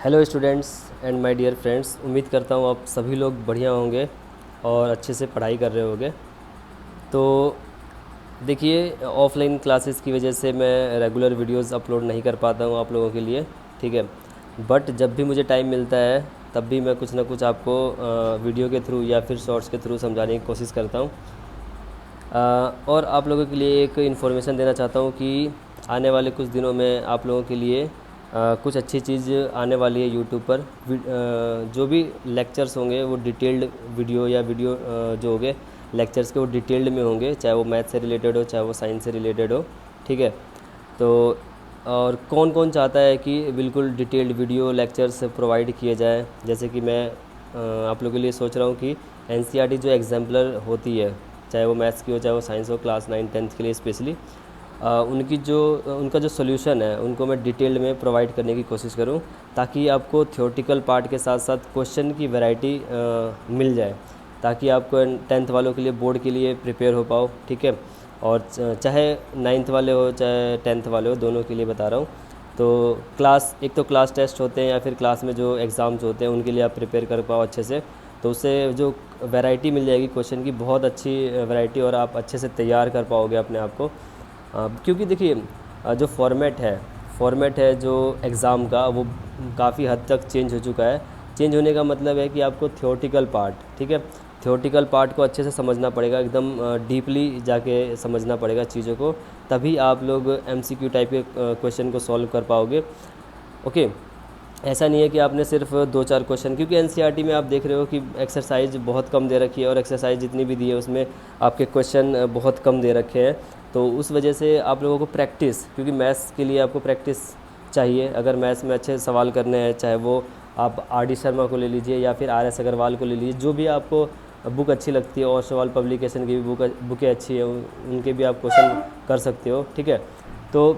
Hello students and my dear friends, उम्मीद करता हूँ आप सभी लोग बढ़िया होंगे और अच्छे से पढ़ाई कर रहे होंगे। तो देखिए, ऑफलाइन क्लासेस की वजह से मैं रेगुलर वीडियोस अपलोड नहीं कर पाता हूँ आप लोगों के लिए, ठीक है। बट जब भी मुझे टाइम मिलता है तब भी मैं कुछ ना कुछ आपको वीडियो के थ्रू या फिर शॉर्ट्स के थ्रू समझाने की कोशिश करता हूँ। और आप लोगों के लिए एक इन्फॉर्मेशन देना चाहता हूँ कि आने वाले कुछ दिनों में आप लोगों के लिए कुछ अच्छी चीज़ आने वाली है यूट्यूब पर। जो भी लेक्चर्स होंगे वो डिटेल्ड वीडियो या वीडियो जो होंगे लेक्चर्स के, वो डिटेल्ड में होंगे, चाहे वो मैथ से रिलेटेड हो चाहे वो साइंस से रिलेटेड हो, ठीक है। तो और कौन कौन चाहता है कि बिल्कुल डिटेल्ड वीडियो लेक्चर्स प्रोवाइड किए जाए, जैसे कि मैं आप लोगों के लिए सोच रहा हूँ कि एनसीईआरटी जो एग्जाम्पलर होती है, चाहे वो मैथ्स की हो चाहे वो साइंस हो, क्लास 9-10 के लिए स्पेशली उनका जो सोल्यूशन है उनको मैं डिटेल में प्रोवाइड करने की कोशिश करूं, ताकि आपको थ्योरेटिकल पार्ट के साथ साथ क्वेश्चन की वैरायटी मिल जाए, ताकि आपको 10th वालों के लिए बोर्ड के लिए प्रिपेयर हो पाओ, ठीक है। और चाहे 9th वाले हो चाहे 10th वाले हो, दोनों के लिए बता रहा हूँ। तो एक तो क्लास टेस्ट होते हैं या फिर क्लास में जो एग्ज़ाम्स होते हैं उनके लिए आप प्रिपेयर कर पाओ अच्छे से, तो उससे जो वैरायटी मिल जाएगी क्वेश्चन की, बहुत अच्छी वैरायटी, और आप अच्छे से तैयार कर पाओगे अपने आप को। क्योंकि देखिए, जो फॉर्मेट है जो एग्ज़ाम का, वो काफ़ी हद तक चेंज हो चुका है। चेंज होने का मतलब है कि आपको थ्योरेटिकल पार्ट, ठीक है, थ्योरेटिकल पार्ट को अच्छे से समझना पड़ेगा, एकदम डीपली जाके समझना पड़ेगा चीज़ों को, तभी आप लोग एमसीक्यू टाइप के क्वेश्चन को सॉल्व कर पाओगे। ओके, ऐसा नहीं है कि आपने सिर्फ 2-4 क्वेश्चन, क्योंकि एनसीईआरटी में आप देख रहे हो कि एक्सरसाइज बहुत कम दे रखी है, और एक्सरसाइज जितनी भी दी है उसमें आपके क्वेश्चन बहुत कम दे रखे हैं। तो उस वजह से आप लोगों को प्रैक्टिस, क्योंकि मैथ्स के लिए आपको प्रैक्टिस चाहिए। अगर मैथ्स में अच्छे सवाल करने हैं, चाहे वो आप आर डी शर्मा को ले लीजिए या फिर आर एस अग्रवाल को ले लीजिए, जो भी आपको बुक अच्छी लगती है, और सवाल पब्लिकेशन की भी बुकें अच्छी है, उनके भी आप क्वेश्चन कर सकते हो, ठीक है। तो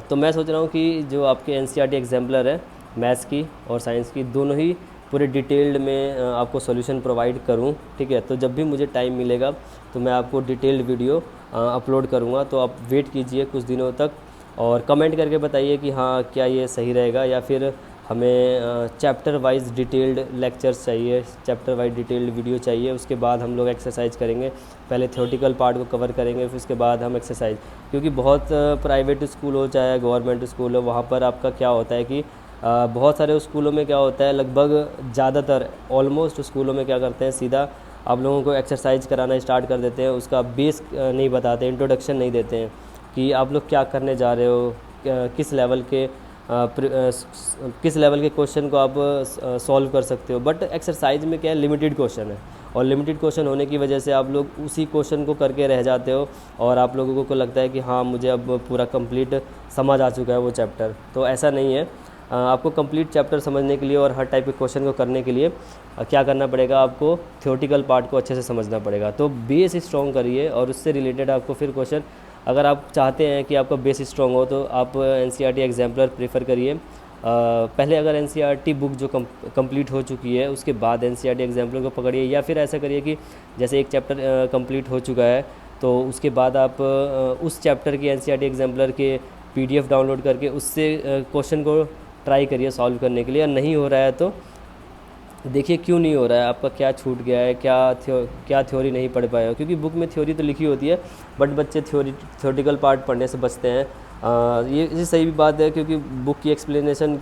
तो मैं सोच रहा हूँ कि जो आपके एनसीईआरटी एग्जाम्पलर है मैथ्स की और साइंस की, दोनों ही पूरे डिटेल्ड में आपको सॉल्यूशन प्रोवाइड करूँ, ठीक है। तो जब भी मुझे टाइम मिलेगा तो मैं आपको डिटेल्ड वीडियो अपलोड करूँगा, तो आप वेट कीजिए कुछ दिनों तक, और कमेंट करके बताइए कि हाँ क्या ये सही रहेगा, या फिर हमें चैप्टर वाइज डिटेल्ड लेक्चर्स चाहिए, चैप्टर वाइज डिटेल्ड वीडियो चाहिए। उसके बाद हम लोग एक्सरसाइज करेंगे, पहले थ्योरेटिकल पार्ट को कवर करेंगे, फिर उसके बाद हम एक्सरसाइज। क्योंकि बहुत प्राइवेट स्कूल हो चाहे गवर्नमेंट स्कूल हो, वहाँ पर आपका क्या होता है कि बहुत सारे स्कूलों में क्या होता है, लगभग ज़्यादातर ऑलमोस्ट स्कूलों में क्या करते हैं, सीधा आप लोगों को एक्सरसाइज कराना स्टार्ट कर देते हैं, उसका बेस नहीं बताते, इंट्रोडक्शन नहीं देते हैं कि आप लोग क्या करने जा रहे हो, किस लेवल के क्वेश्चन को आप सॉल्व कर सकते हो। बट एक्सरसाइज में क्या है, लिमिटेड क्वेश्चन है, और लिमिटेड क्वेश्चन होने की वजह से आप लोग उसी क्वेश्चन को करके रह जाते हो, और आप लोगों को लगता है कि हाँ मुझे अब पूरा कंप्लीट समझ आ चुका है वो चैप्टर। तो ऐसा नहीं है। आपको कंप्लीट चैप्टर समझने के लिए और हर टाइप के क्वेश्चन को करने के लिए क्या करना पड़ेगा, आपको थ्योरेटिकल पार्ट को अच्छे से समझना पड़ेगा। तो बेस स्ट्रॉन्ग करिए, और उससे रिलेटेड आपको फिर क्वेश्चन, अगर आप चाहते हैं कि आपका बेस स्ट्रॉन्ग हो, तो आप एनसीईआरटी एग्जाम्पलर प्रेफर करिए। पहले अगर एनसीईआरटी बुक जो कंप्लीट हो चुकी है उसके बाद एनसीईआरटी एग्जाम्पलर को पकड़िए, या फिर ऐसा करिए कि जैसे एक चैप्टर कंप्लीट हो चुका है तो उसके बाद आप उस चैप्टर की एनसीईआरटी एग्जाम्पलर के पीडीएफ डाउनलोड करके उससे क्वेश्चन को ट्राई करिए सॉल्व करने के लिए। और नहीं हो रहा है तो देखिए क्यों नहीं हो रहा है, आपका क्या छूट गया है, क्या थ्योरी नहीं पढ़ पाए हो, क्योंकि बुक में थ्योरी तो लिखी होती है, बट बच्चे थ्योरेटिकल पार्ट पढ़ने से बचते हैं। ये सही भी बात है, क्योंकि बुक की एक्सप्लेनेशन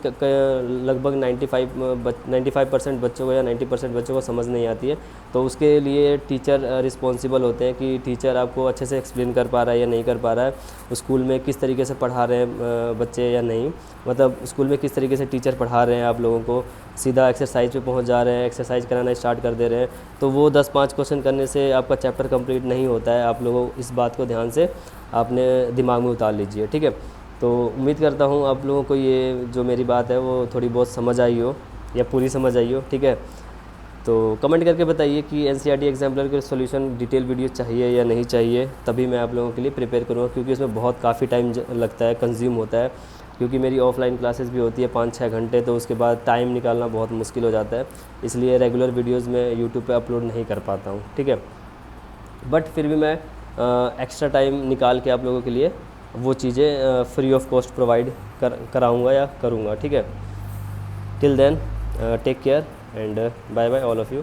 लगभग 95% बच्चों को या 90% बच्चों को समझ नहीं आती है। तो उसके लिए टीचर रिस्पॉन्सिबल होते हैं कि टीचर आपको अच्छे से एक्सप्लेन कर पा रहा है या नहीं कर पा रहा है, स्कूल में किस तरीके से पढ़ा रहे हैं बच्चे या नहीं, मतलब स्कूल में किस तरीके से टीचर पढ़ा रहे हैं, आप लोगों को सीधा एक्सरसाइज पे पहुंच जा रहे हैं, एक्सरसाइज कराना स्टार्ट कर दे रहे हैं, तो वो 10-5 क्वेश्चन करने से आपका चैप्टर कंप्लीट नहीं होता है। आप लोगों इस बात को ध्यान से आपने दिमाग में उतार लीजिए, ठीक है। तो उम्मीद करता हूँ आप लोगों को ये जो मेरी बात है वो थोड़ी बहुत समझ आई हो, या पूरी समझ आई हो, ठीक है। तो कमेंट करके बताइए कि एनसीईआरटी एग्जाम्पलर के सॉल्यूशन डिटेल वीडियो चाहिए या नहीं चाहिए, तभी मैं आप लोगों के लिए प्रिपेयर करूँगा, क्योंकि उसमें बहुत काफ़ी टाइम लगता है, कंज्यूम होता है, क्योंकि मेरी ऑफलाइन क्लासेस भी होती है 5-6 घंटे, तो उसके बाद टाइम निकालना बहुत मुश्किल हो जाता है, इसलिए रेगुलर वीडियोज़ मैं यूट्यूब पे अपलोड नहीं कर पाता हूँ, ठीक है। बट फिर भी मैं एक्स्ट्रा टाइम निकाल के आप लोगों के लिए वो चीज़ें फ्री ऑफ कॉस्ट प्रोवाइड कराऊँगा या करूँगा, ठीक है। Till then take care and bye bye all of you.